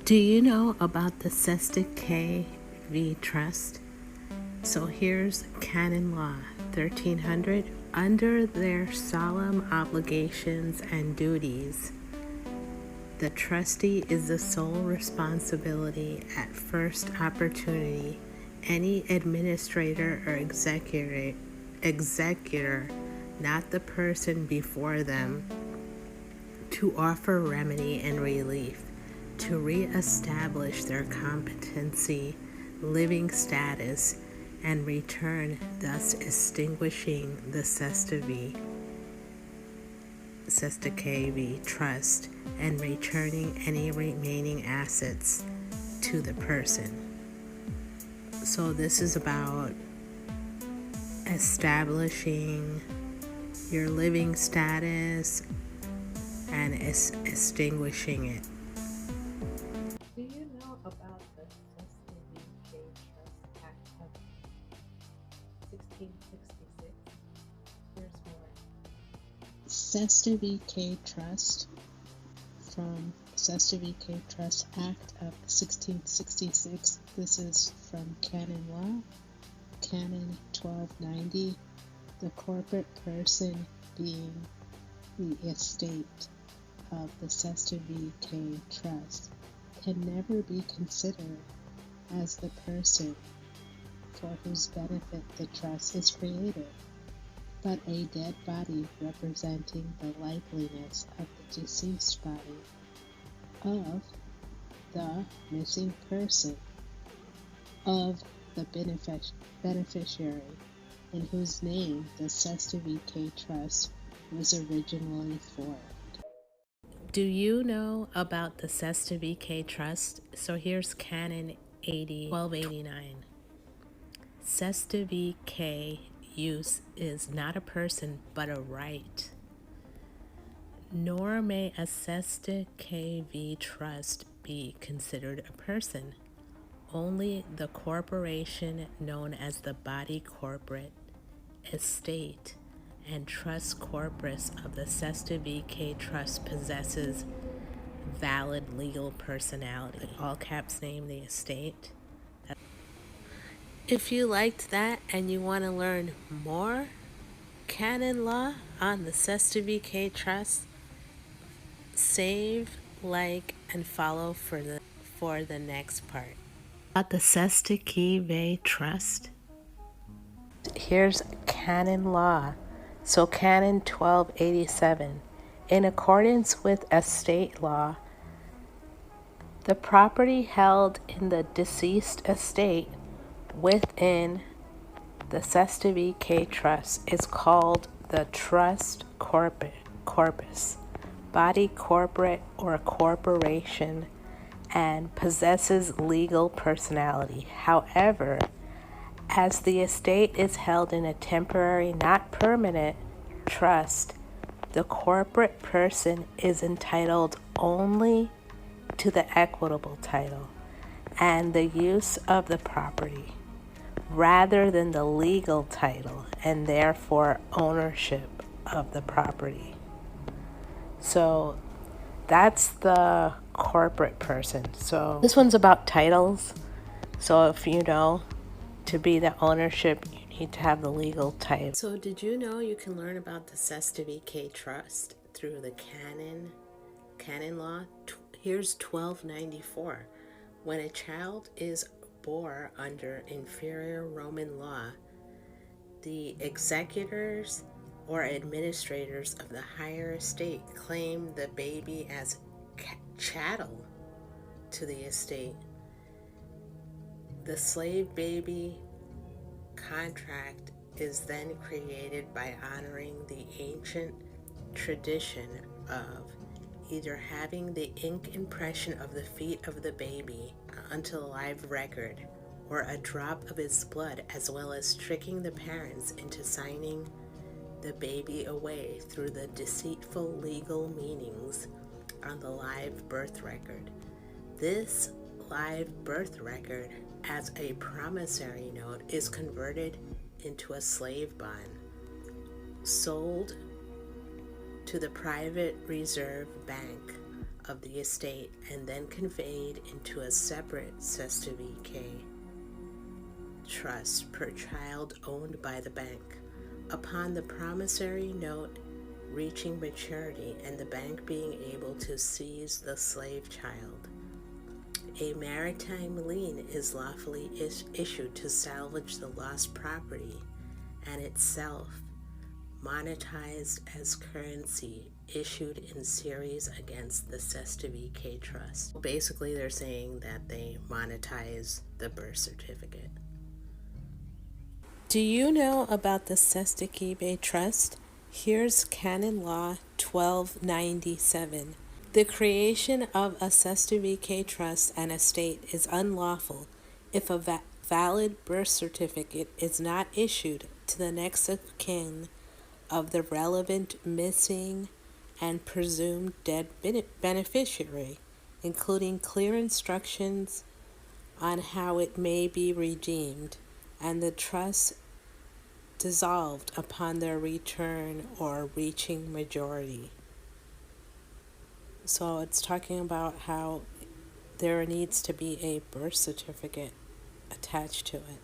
Do you know about the Cesti Que Vie trust? So here's canon law 1300. Under their solemn obligations and duties, the trustee is the sole responsibility at first opportunity. Any administrator or executor, not the person before them, to offer remedy and relief, to re-establish their competency, living status, and return, thus extinguishing the Cesti Que Vie trust and returning any remaining assets to the person. So this is about establishing your living status and extinguishing it. Do you know about the Cesti Que Trust Act of 1666? Here's more. Cesti Que Trust from Cesti Que Trust Act of 1666. This is from Canon Law, Canon 1290. The corporate person being the estate of the Cesti Que Trust can never be considered as the person for whose benefit the trust is created, but a dead body representing the liveliness of the deceased body of the missing person of the beneficiary in whose name the Cesti Que Trust was originally formed. Do you know about the Cesti Que Trust? So here's Canon 1289. Cesti Que use is not a person but a right. Nor may a Cesti Que Vie trust be considered a person. Only the corporation known as the body corporate, estate, and trust corpus of the Cesti Que Trust possesses valid legal personality. All caps name the estate. If you liked that and you want to learn more canon law on the Cesti Que Trust, save, like, and follow for the next part. About the Cesti Que Vie trust. Here's canon law. So canon 1287. In accordance with estate law, the property held in the deceased estate within the Cesti Que Trust is called the trust corpus, body corporate or corporation, and possesses legal personality. However, as the estate is held in a temporary, not permanent, trust, the corporate person is entitled only to the equitable title and the use of the property, rather than the legal title and therefore ownership of the property. So that's the corporate person. So this one's about titles. So if you know, to be the ownership, you need to have the legal title. So did you know you can learn about the Cesti Que Trust through the canon law? Here's 1294. When a child is born under inferior Roman law, the executors or administrators of the higher estate claim the baby as chattel to the estate. The slave baby contract is then created by honoring the ancient tradition of either having the ink impression of the feet of the baby onto the live record, or a drop of his blood, as well as tricking the parents into signing the baby away through the deceitful legal meanings on the live birth record. This live birth record, as a promissory note, is converted into a slave bond, sold to the private reserve bank of the estate and then conveyed into a separate Cesti Que trust per child owned by the bank. Upon the promissory note reaching maturity and the bank being able to seize the slave child, a maritime lien is lawfully issued to salvage the lost property and itself monetized as currency issued in series against the Cesti Que trust. Basically, they're saying that they monetize the birth certificate. Do you know about the Cesti Que Vie trust? Here's Canon Law 1297. The creation of a Cesti Que trust and estate is unlawful if a valid birth certificate is not issued to the next of kin of the relevant missing and presumed dead beneficiary, including clear instructions on how it may be redeemed, and the trust dissolved upon their return or reaching majority. So it's talking about how there needs to be a birth certificate attached to it.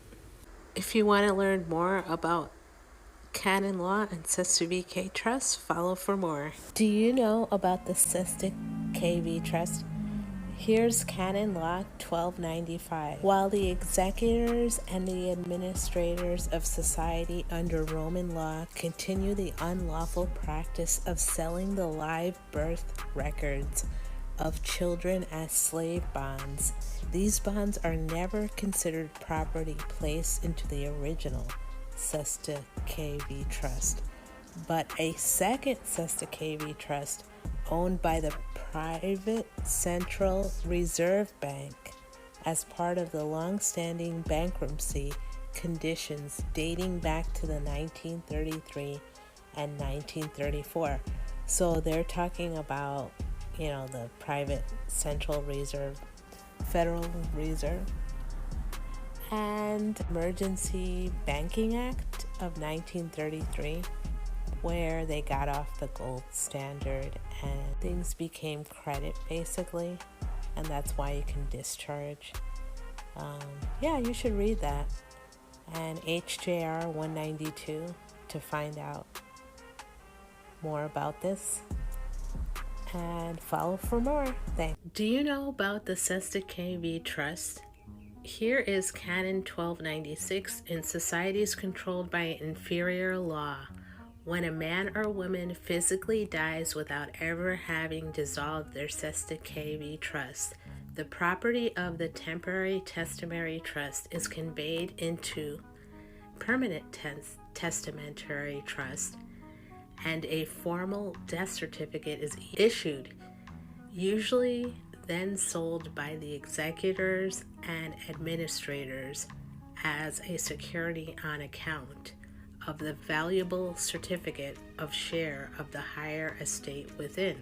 If you want to learn more about canon law and Cesti Que trust, follow for more. Do you know about the Cesti Que Vie trust? Here's Canon Law 1295. While the executors and the administrators of society under Roman law continue the unlawful practice of selling the live birth records of children as slave bonds, these bonds are never considered property placed into the original Cesti Que Vie trust, but a second Cesti Que Vie trust owned by the private Central Reserve Bank as part of the long-standing bankruptcy conditions dating back to the 1933 and 1934. So they're talking about, the private Central Reserve, Federal Reserve, and Emergency Banking Act of 1933, where they got off the gold standard and things became credit basically, and that's why you can discharge. You should read that, and HJR 192 to find out more about this, and follow for more. Thanks. Do you know about the Cesti Que Vie trust? Here is Canon 1296. In societies controlled by inferior law, when a man or woman physically dies without ever having dissolved their Cesti Que Vie trust, the property of the temporary testamentary trust is conveyed into permanent testamentary trust, and a formal death certificate is issued, usually then sold by the executors and administrators as a security on account of the valuable certificate of share of the higher estate within.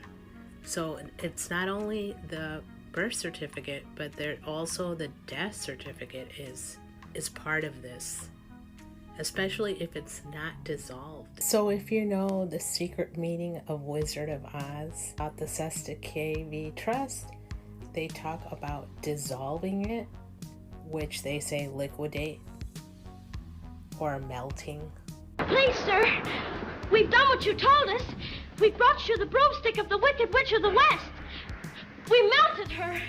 So it's not only the birth certificate, but there also the death certificate is part of this, especially if it's not dissolved. So if you know the secret meaning of Wizard of Oz about the Cesti Que Vie trust, they talk about dissolving it, which they say liquidate or melting. Please, sir, we've done what you told us. We brought you the broomstick of the Wicked Witch of the West. We melted her.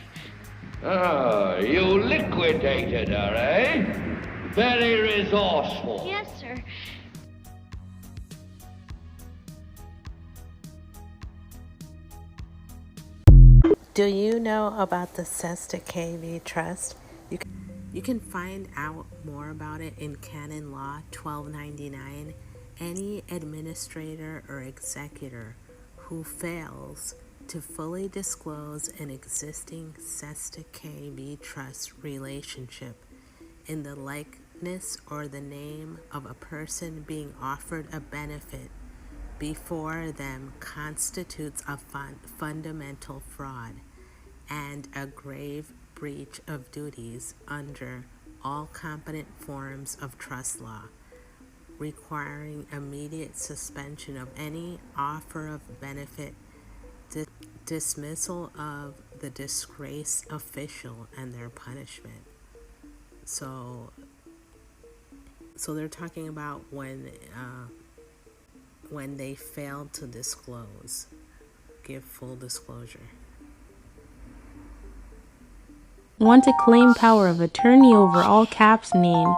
Oh, you liquidated her, eh? Very resourceful. Yes, sir. Do you know about the Cesti Que Vie trust? You can find out more about it in Canon Law 1299. Any administrator or executor who fails to fully disclose an existing Cesti Que Vie trust relationship in the likeness or the name of a person being offered a benefit before them constitutes a fundamental fraud and a grave breach of duties under all competent forms of trust law, requiring immediate suspension of any offer of benefit, dismissal of the disgraced official and their punishment. So they're talking about when they failed to disclose, give full disclosure. Want to claim power of attorney over all caps name.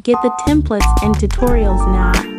Get the templates and tutorials now.